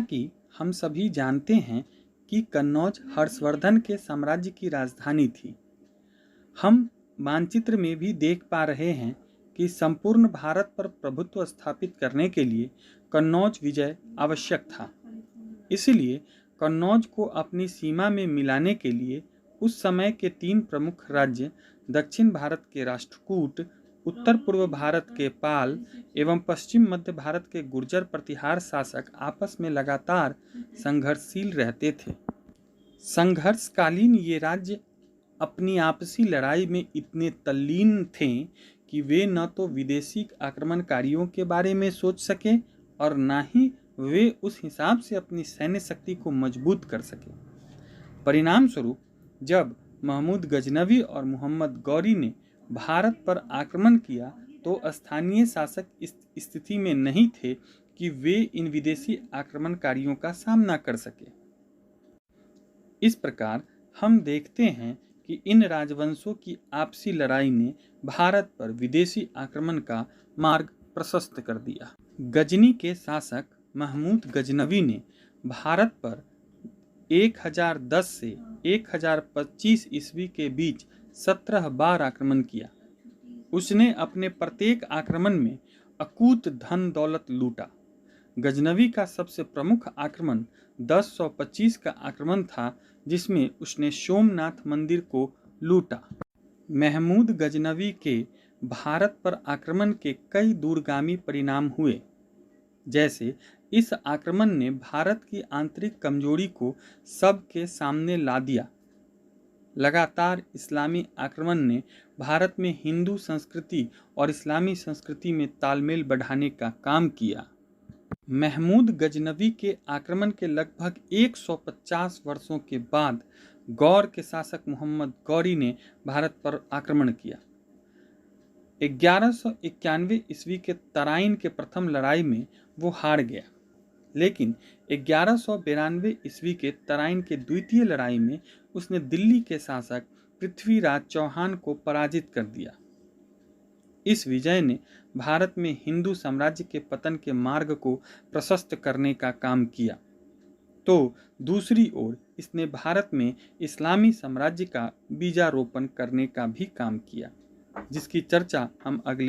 कि हम सभी जानते हैं कि कन्नौज हर्षवर्धन के साम्राज्य की राजधानी थी। हम मानचित्र में भी देख पा रहे हैं कि संपूर्ण भारत पर प्रभुत्व स्थापित करने के लिए कन्नौज विजय आवश्यक था। इसलिए कन्नौज को अपनी सीमा में मिलाने के लिए उस समय के 3 प्रमुख राज्य दक्षिण भारत के राष्ट्रकूट, उत्तर पूर्व भारत के पाल एवं पश्चिम मध्य भारत के गुर्जर प्रतिहार शासक आपस में लगातार संघर्षशील रहते थे। संघर्षकालीन ये राज्य अपनी आपसी लड़ाई में इतने तल्लीन थे कि वे न तो विदेशी आक्रमणकारियों के बारे में सोच सके और न ही वे उस हिसाब से अपनी सैन्य शक्ति को मजबूत कर सके। परिणाम स्वरूप जब महमूद गजनवी और मोहम्मद गौरी ने भारत पर आक्रमण किया तो स्थानीय शासक इस स्थिति में नहीं थे कि वे इन विदेशी आक्रमणकारियों का सामना कर सके। इस प्रकार हम देखते हैं कि इन राजवंशों की आपसी लड़ाई ने भारत पर विदेशी आक्रमण का मार्ग प्रशस्त कर दिया। गजनी के शासक महमूद गजनवी ने भारत पर 1010 से 1025 ईस्वी के बीच 17 बार आक्रमण किया। उसने अपने प्रत्येक आक्रमण में अकूत धन दौलत लूटा। गजनवी का सबसे प्रमुख आक्रमण 1025 का आक्रमण था, जिसमें उसने सोमनाथ मंदिर को लूटा। महमूद गजनवी के भारत पर आक्रमण के कई दूरगामी परिणाम हुए। जैसे इस आक्रमण ने भारत की आंतरिक कमजोरी को सबके सामने ला दिया। लगातार इस्लामी आक्रमण ने भारत में हिंदू संस्कृति और इस्लामी संस्कृति में तालमेल बढ़ाने का काम किया। महमूद गजनवी के आक्रमण के लगभग 150 वर्षों के बाद गौर के शासक मोहम्मद गौरी ने भारत पर आक्रमण किया। 1191 ईस्वी के तराइन के प्रथम लड़ाई में वो हार गया, लेकिन 1192 ईस्वी के तराइन के द्वितीय लड़ाई में उसने दिल्ली के शासक पृथ्वीराज चौहान को पराजित कर दिया। इस विजय ने भारत में हिंदू साम्राज्य के पतन के मार्ग को प्रशस्त करने का काम किया, तो दूसरी ओर इसने भारत में इस्लामी साम्राज्य का बीजारोपण करने का भी काम किया, जिसकी चर्चा हम अगले